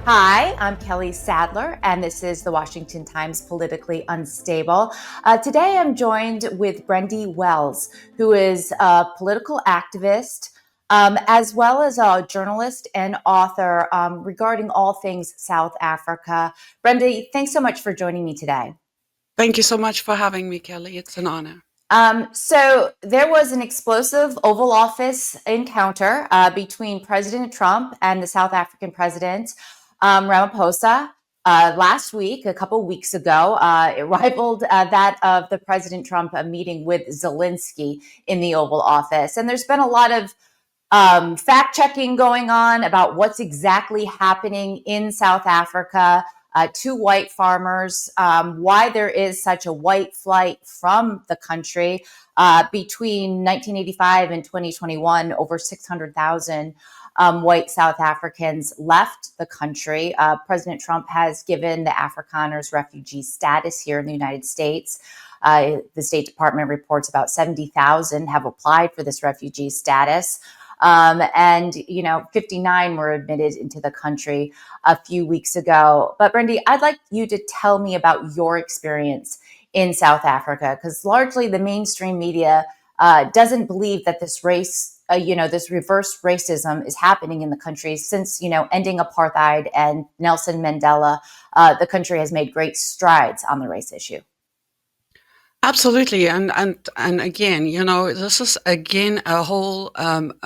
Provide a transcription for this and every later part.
Hi, I'm Kelly Sadler, and this is the Washington Times Politically Unstable. Today I'm joined with Brendi Wells, who is a political activist, as well as a journalist and author regarding all things South Africa. Brendi, thanks so much for joining me today. Thank you so much for having me, Kelly. It's an honor. So there was an explosive Oval Office encounter between President Trump and the South African president, Ramaphosa, last week, a couple weeks ago. It rivaled that of the President Trump meeting with Zelensky in the Oval Office. And there's been a lot of fact checking going on about what's exactly happening in South Africa to white farmers, why there is such a white flight from the country. Between 1985 and 2021, over 600,000 white South Africans left the country. President Trump has given the Afrikaners refugee status here in the United States. The State Department reports about 70,000 have applied for this refugee status. And 59 were admitted into the country a few weeks ago. But Brendi, I'd like you to tell me about your experience in South Africa, because largely the mainstream media doesn't believe that this this reverse racism is happening in the country since, ending apartheid and Nelson Mandela. The country has made great strides on the race issue. Absolutely, and again, this is again a whole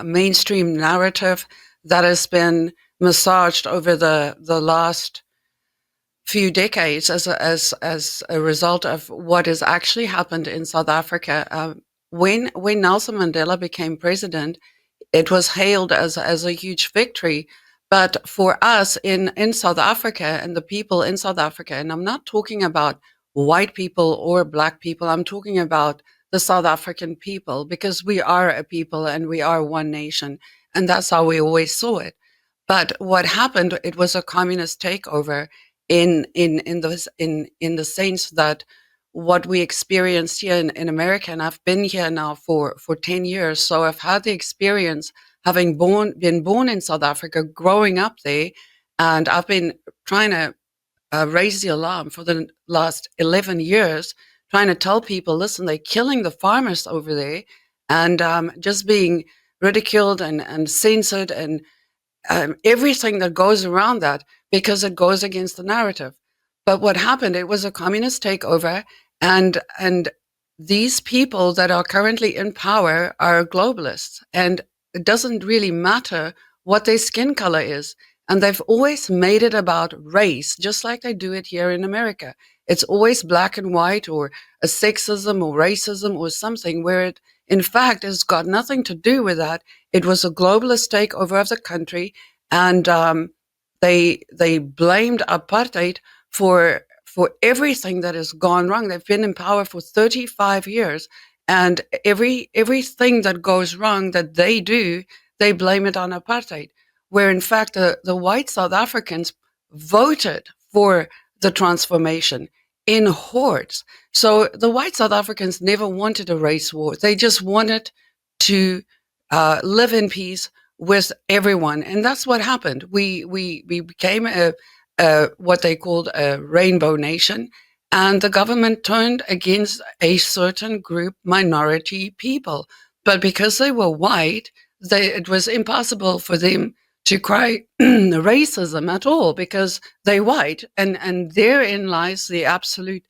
mainstream narrative that has been massaged over the last few decades as a result of what has actually happened in South Africa. When Nelson Mandela became president, it was hailed as a huge victory. But for us in South Africa and the people in South Africa, and I'm not talking about white people or black people, I'm talking about the South African people, because we are a people and we are one nation. And that's how we always saw it. But what happened, it was a communist takeover in the sense that what we experienced here in America, and I've been here now for 10 years, so I've had the experience having been born in South Africa, growing up there, and I've been trying to raise the alarm for the last 11 years, trying to tell people, listen, they're killing the farmers over there, and just being ridiculed and censored and everything that goes around that, because it goes against the narrative. But what happened, it was a communist takeover, and these people that are currently in power are globalists, and it doesn't really matter what their skin color is. And they've always made it about race, just like they do it here in America. It's always black and white, or a sexism or racism or something, where it, in fact, has got nothing to do with that. It was a globalist takeover of the country, and they blamed apartheid for everything that has gone wrong. They've been in power for 35 years, and everything that goes wrong that they do, they blame it on apartheid. Where in fact the white South Africans voted for the transformation in hordes. So the white South Africans never wanted a race war. They just wanted to live in peace with everyone, and that's what happened. We became what they called a rainbow nation, and the government turned against a certain group, minority people. But because they were white, it was impossible for them to cry racism at all, because they're white, and therein lies the absolute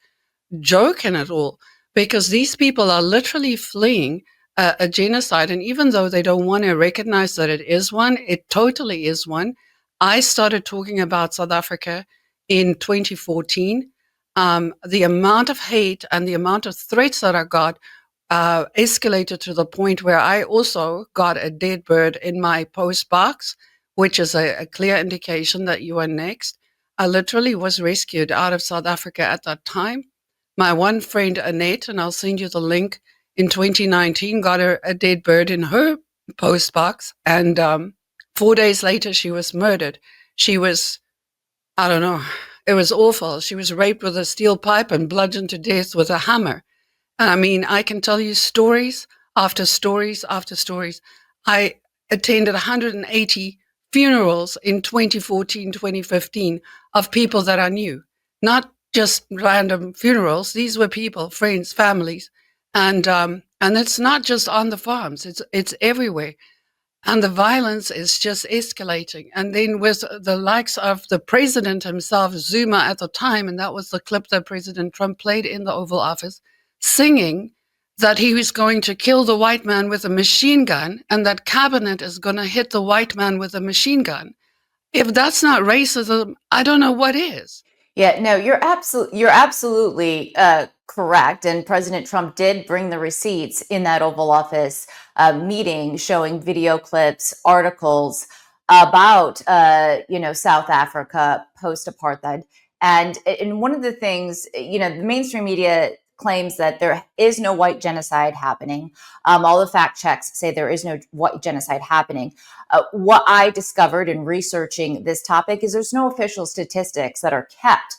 joke in it all, because these people are literally fleeing a genocide. And even though they don't want to recognize that it is one, it totally is one. I started talking about South Africa in 2014. The amount of hate and the amount of threats that I got escalated to the point where I also got a dead bird in my post box, which is a clear indication that you are next. I literally was rescued out of South Africa at that time. My one friend, Annette, and I'll send you the link, in 2019, got a dead bird in her post box. And 4 days later, she was murdered. She was, I don't know, it was awful. She was raped with a steel pipe and bludgeoned to death with a hammer. And I mean, I can tell you stories after stories after stories. I attended 180 funerals in 2014, 2015 of people that I knew, not just random funerals. These were people, friends, families, and it's not just on the farms; it's everywhere. And the violence is just escalating. And then with the likes of the president himself, Zuma at the time, and that was the clip that President Trump played in the Oval Office, singing that he was going to kill the white man with a machine gun, and that cabinet is going to hit the white man with a machine gun. If that's not racism, I don't know what is. Yeah, no, you're absolutely correct. And President Trump did bring the receipts in that Oval Office meeting, showing video clips, articles about South Africa post apartheid. And one of the things, the mainstream media claims that there is no white genocide happening. All the fact checks say there is no white genocide happening. What I discovered in researching this topic is there's no official statistics that are kept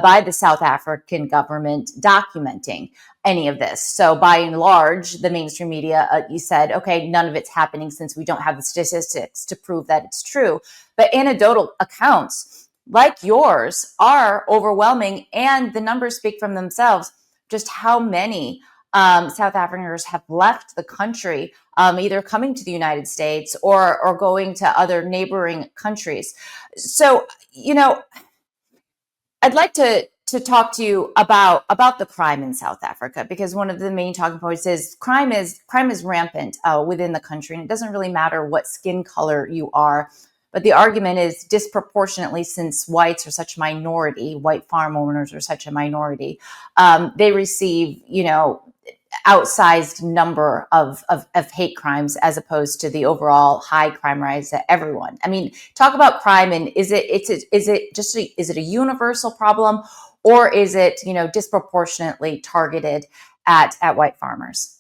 by the South African government documenting any of this. So, by and large, the mainstream media, you said, okay, none of it's happening since we don't have the statistics to prove that it's true. But anecdotal accounts like yours are overwhelming, and the numbers speak from themselves. Just how many South Africans have left the country, either coming to the United States or going to other neighboring countries. So, I'd like to talk to you about the crime in South Africa, because one of the main talking points is crime is rampant within the country, and it doesn't really matter what skin color you are. But the argument is disproportionately, since whites are such a minority, white farm owners are such a minority, they receive, outsized number of hate crimes as opposed to the overall high crime rise that everyone. I mean, talk about crime, and is it a universal problem, or is it disproportionately targeted at white farmers?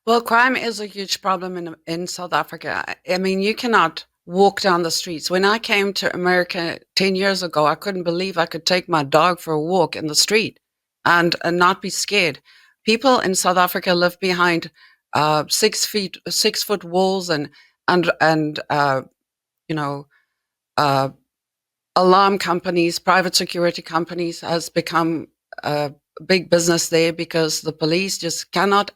Well, crime is a huge problem in South Africa. I mean, you cannot walk down the streets. When I came to America 10 years ago, I couldn't believe I could take my dog for a walk in the street and not be scared. People in South Africa live behind 6 foot walls and you know uh, alarm companies, private security companies has become a big business there because the police just cannot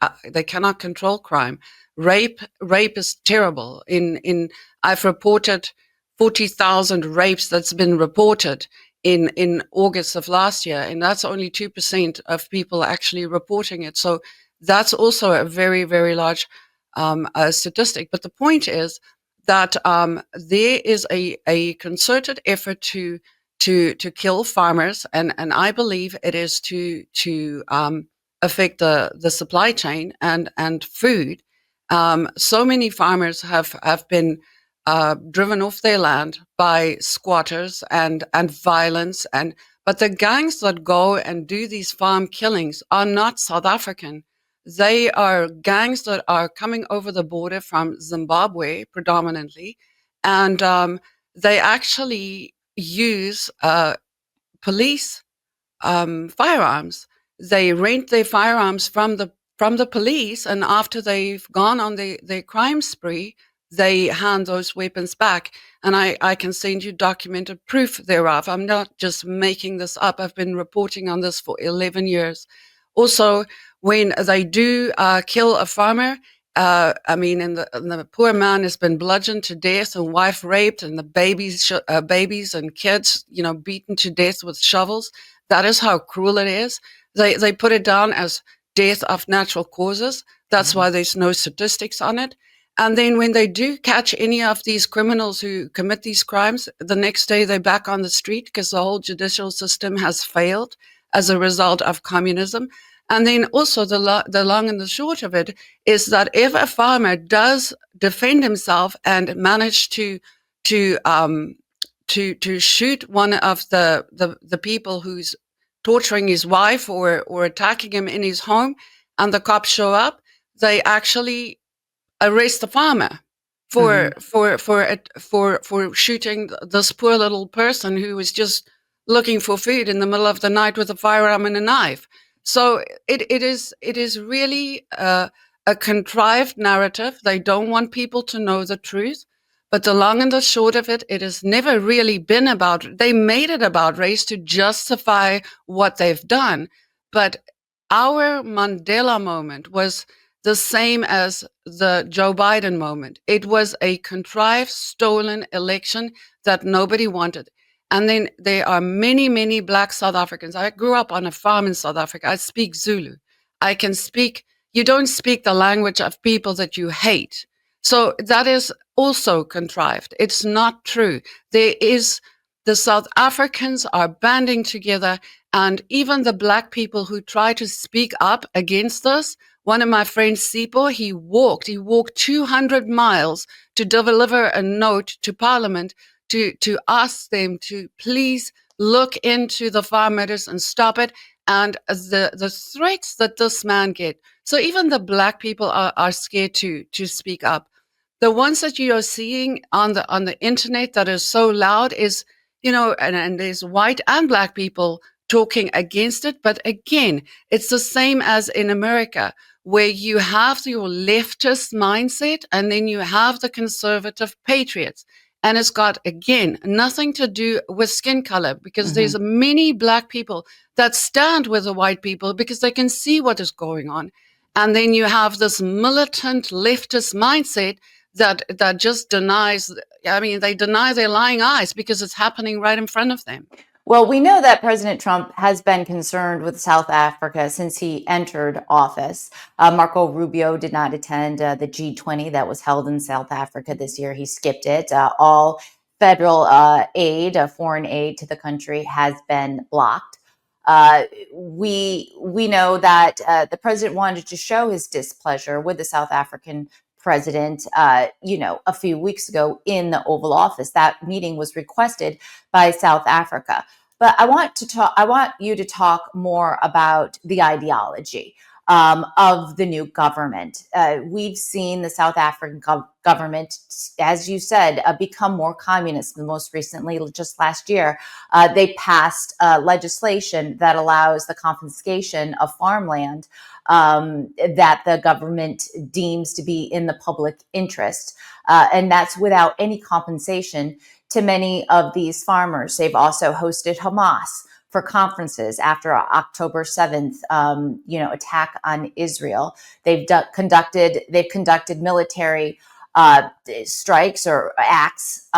control crime. Rape is terrible. In I've reported 40,000 rapes that's been reported in August of last year, and that's only 2% of people actually reporting it. So that's also a very, very large statistic. But the point is that there is a concerted effort to kill farmers, and I believe it is to affect the supply chain and food. So many farmers have been driven off their land by squatters and violence, but the gangs that go and do these farm killings are not South African. They are gangs that are coming over the border from Zimbabwe predominantly, and they actually use police firearms. They rent their firearms from the police, and after they've gone on their crime spree, they hand those weapons back. And I can send you documented proof thereof. I'm not just making this up. I've been reporting on this for 11 years. Also, when they do kill a farmer, I mean, and the poor man has been bludgeoned to death and wife raped, and the babies and kids, beaten to death with shovels. That is how cruel it is. They put it down as death of natural causes. That's why there's no statistics on it. And then when they do catch any of these criminals who commit these crimes, the next day they're back on the street because the whole judicial system has failed as a result of communism. And then also the long and the short of it is that if a farmer does defend himself and manage to shoot one of the people who's torturing his wife or attacking him in his home, and the cops show up, they actually arrest the farmer for Mhm. for shooting this poor little person who was just looking for food in the middle of the night with a firearm and a knife. So it is really a contrived narrative. They don't want people to know the truth. But the long and the short of it, it has never really been about, they made it about race to justify what they've done. But our Mandela moment was the same as the Joe Biden moment. It was a contrived, stolen election that nobody wanted. And then there are many, many Black South Africans. I grew up on a farm in South Africa. I speak Zulu. I can speak, you don't speak the language of people that you hate. So that is also contrived. It's not true. There is, the South Africans are banding together, and even the Black people who try to speak up against this. One of my friends, Sipho, he walked 200 miles to deliver a note to Parliament to ask them to please look into the farm matters and stop it. And the threats that this man get. So even the Black people are scared to speak up. The ones that you are seeing on the internet that is so loud is, and there's white and Black people talking against it. But again, it's the same as in America, where you have your leftist mindset and then you have the conservative patriots. And it's got, again, nothing to do with skin color, because there's many Black people that stand with the white people because they can see what is going on. And then you have this militant leftist mindset that just denies, they deny their lying eyes because it's happening right in front of them. Well, we know that President Trump has been concerned with South Africa since he entered office. Marco Rubio did not attend the G20 that was held in South Africa this year. He skipped it. All federal aid, foreign aid to the country has been blocked. We know that the president wanted to show his displeasure with the South African president, a few weeks ago in the Oval Office. That meeting was requested by South Africa. But I want you to talk more about the ideology of the new government. We've seen the South African government, as you said, become more communist. Most recently, just last year, they passed legislation that allows the confiscation of farmland that the government deems to be in the public interest. And that's without any compensation to many of these farmers. They've also hosted Hamas for conferences after October 7th, attack on Israel. They've conducted military strikes or acts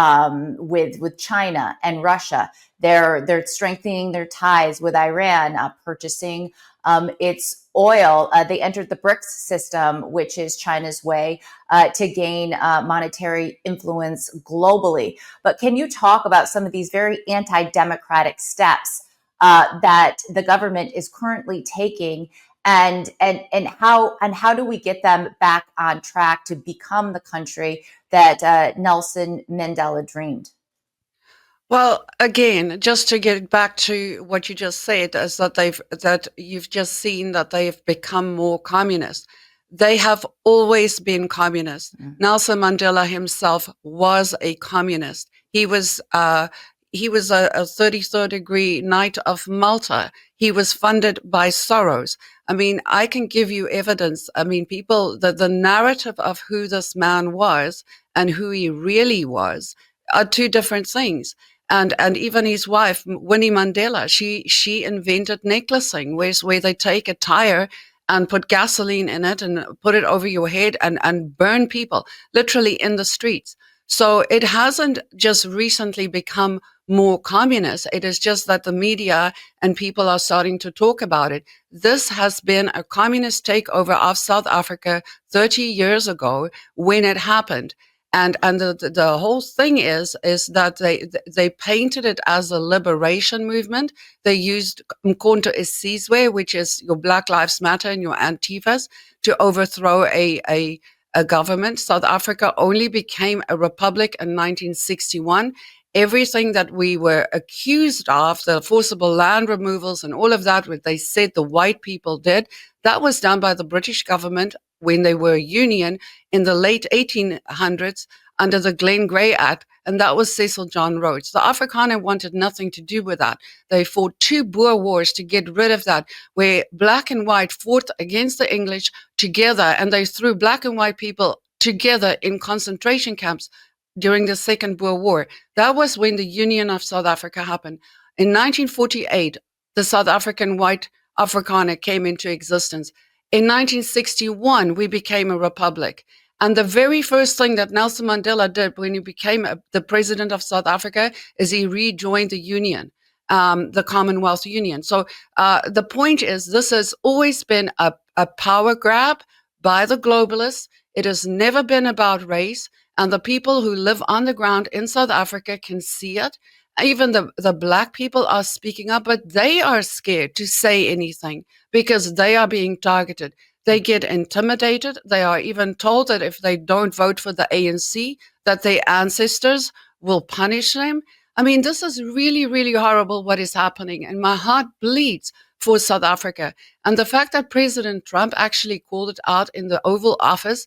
with China and Russia. They're strengthening their ties with Iran, purchasing its oil. They entered the BRICS system, which is China's way to gain monetary influence globally. But can you talk about some of these very anti-democratic steps that the government is currently taking, and how do we get them back on track to become the country that Nelson Mandela dreamed? Well, again, just to get back to what you just said, is that you've just seen that they've become more communist. They have always been communist. Nelson Mandela himself was a communist. He was a 33rd degree Knight of Malta. He was funded by Soros. I can give you evidence. The narrative of who this man was and who he really was are two different things. And even his wife, Winnie Mandela, she invented necklacing, where they take a tire and put gasoline in it and put it over your head and burn people literally in the streets. So it hasn't just recently become more communist. It is just that the media and people are starting to talk about it. This has been a communist takeover of South Africa 30 years ago when it happened. And the whole thing is that they painted it as a liberation movement. They used Mkhonto Isizwe, which is your Black Lives Matter and your Antifas, to overthrow a government. South Africa only became a republic in 1961. Everything that we were accused of, the forcible land removals and all of that, what they said the white people did, that was done by the British government when they were a union in the late 1800s under the Glenn Grey Act, and that was Cecil John Rhodes. The Afrikaner wanted nothing to do with that. They fought two Boer wars to get rid of that, where black and white fought against the English together, and they threw black and white people together in concentration camps during the Second Boer War. That was when the Union of South Africa happened. In 1948, the South African White Afrikaner came into existence. In 1961, we became a republic. And the very first thing that Nelson Mandela did when he became the president of South Africa is he rejoined the Union, the Commonwealth Union. So the point is, this has always been a power grab by the globalists. It has never been about race. And the people who live on the ground in South Africa can see it. Even the black people are speaking up, but they are scared to say anything because they are being targeted. They get intimidated. They are even told that if they don't vote for the ANC, that their ancestors will punish them. I mean, this is really, really horrible what is happening, and my heart bleeds for South Africa. And the fact that President Trump actually called it out in the Oval Office,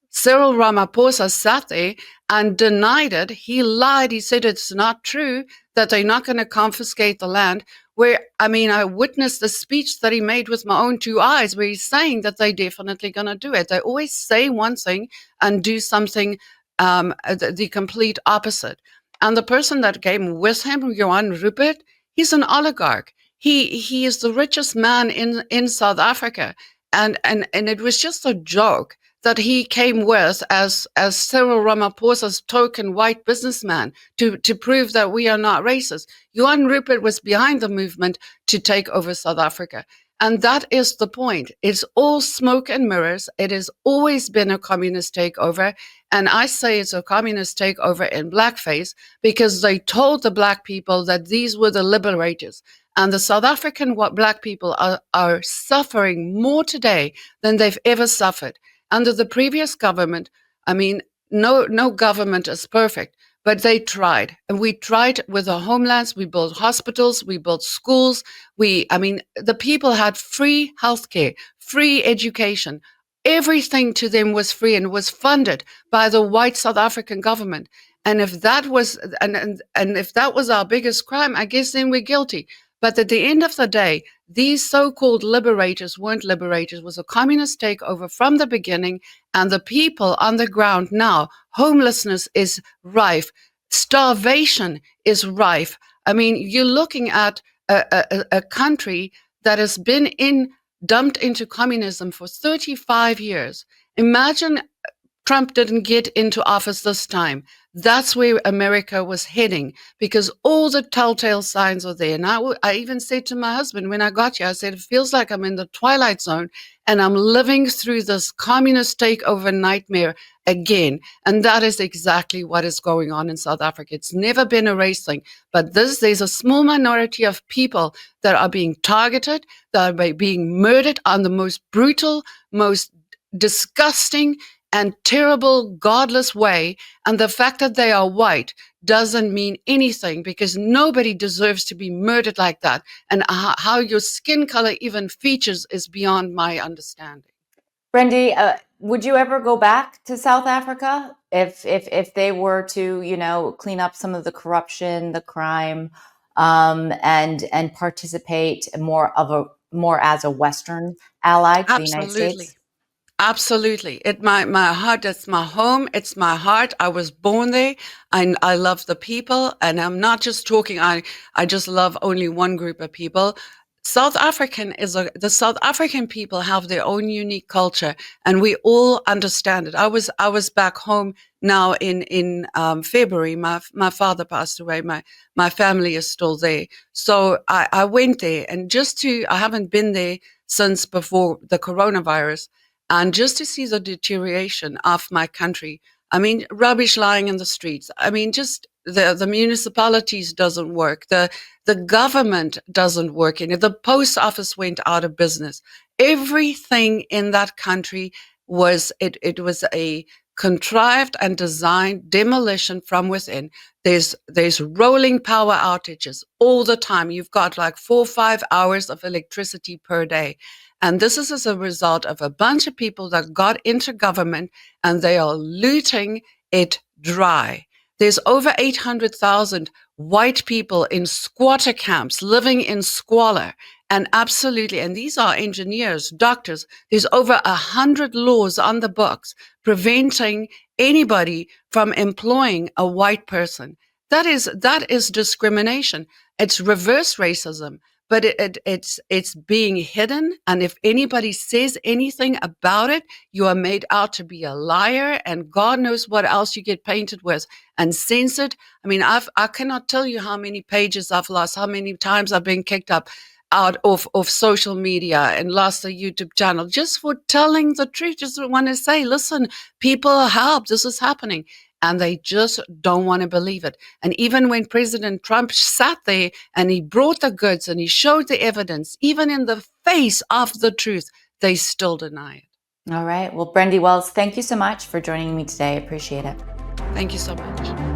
Cyril Ramaphosa sat there and denied it. He lied. He said it's not true, that they're not going to confiscate the land. Where, I mean, I witnessed the speech that he made with my own two eyes, where he's saying that they're definitely going to do it. They always say one thing and do something, the complete opposite. And the person that came with him, Johan Rupert, he's an oligarch. He is the richest man in South Africa. And it was just a joke that he came with as Cyril Ramaphosa's token white businessman to prove that we are not racist. Johan Rupert was behind the movement to take over South Africa. And that is the point. It's all smoke and mirrors. It has always been a communist takeover. And I say it's a communist takeover in blackface because they told the black people that these were the liberators. And the South African black people are suffering more today than they've ever suffered. Under the previous government, I mean, no government is perfect, but they tried. And we tried with the homelands. We built hospitals. We built schools. The people had free healthcare, free education. Everything to them was free and was funded by the white South African government. And if that was and if that was our biggest crime, I guess then we're guilty. But at the end of the day, these so-called liberators weren't liberators. It was a communist takeover from the beginning. And the people on the ground now, homelessness is rife. Starvation is rife. I mean, you're looking at a country that has been dumped into communism for 35 years. Imagine Trump didn't get into office this time. That's where America was heading because all the telltale signs are there. And I even said to my husband when I got here, I said, it feels like I'm in the twilight zone and I'm living through this communist takeover nightmare again. And that is exactly what is going on in South Africa. It's never been a race thing, but there's a small minority of people that are being targeted, that are being murdered on the most brutal, most disgusting and terrible, godless way. And the fact that they are white doesn't mean anything because nobody deserves to be murdered like that. And how your skin color even features is beyond my understanding. Brendi, would you ever go back to South Africa if they were to, clean up some of the corruption, the crime, and participate more as a Western ally to the United Absolutely. States? Absolutely. My heart, it's my home. It's my heart. I was born there and I love the people. And I'm not just talking, I just love only one group of people. The South African people have their own unique culture and we all understand it. I was back home now in February. My father passed away. My family is still there. So I went there and I haven't been there since before the coronavirus. And just to see the deterioration of my country, I mean, rubbish lying in the streets. I mean, just the municipalities doesn't work. The government doesn't work. And the post office went out of business. Everything in that country it was a contrived and designed demolition from within. There's rolling power outages all the time. You've got like 4 or 5 hours of electricity per day. And this is as a result of a bunch of people that got into government and they are looting it dry. There's over 800,000 white people in squatter camps living in squalor. And absolutely, and these are engineers, doctors. There's over 100 laws on the books preventing anybody from employing a white person. That is discrimination. It's reverse racism, but it's being hidden. And if anybody says anything about it, you are made out to be a liar, and God knows what else you get painted with and censored. I mean, I cannot tell you how many pages I've lost, how many times I've been kicked up out of social media and lost a YouTube channel just for telling the truth. Just want to say, listen, people, help, this is happening. And they just don't want to believe it. And even when President Trump sat there and he brought the goods and he showed the evidence, even in the face of the truth, they still deny it. All right. Well, Brendi Wells, thank you so much for joining me today. I appreciate it. Thank you so much.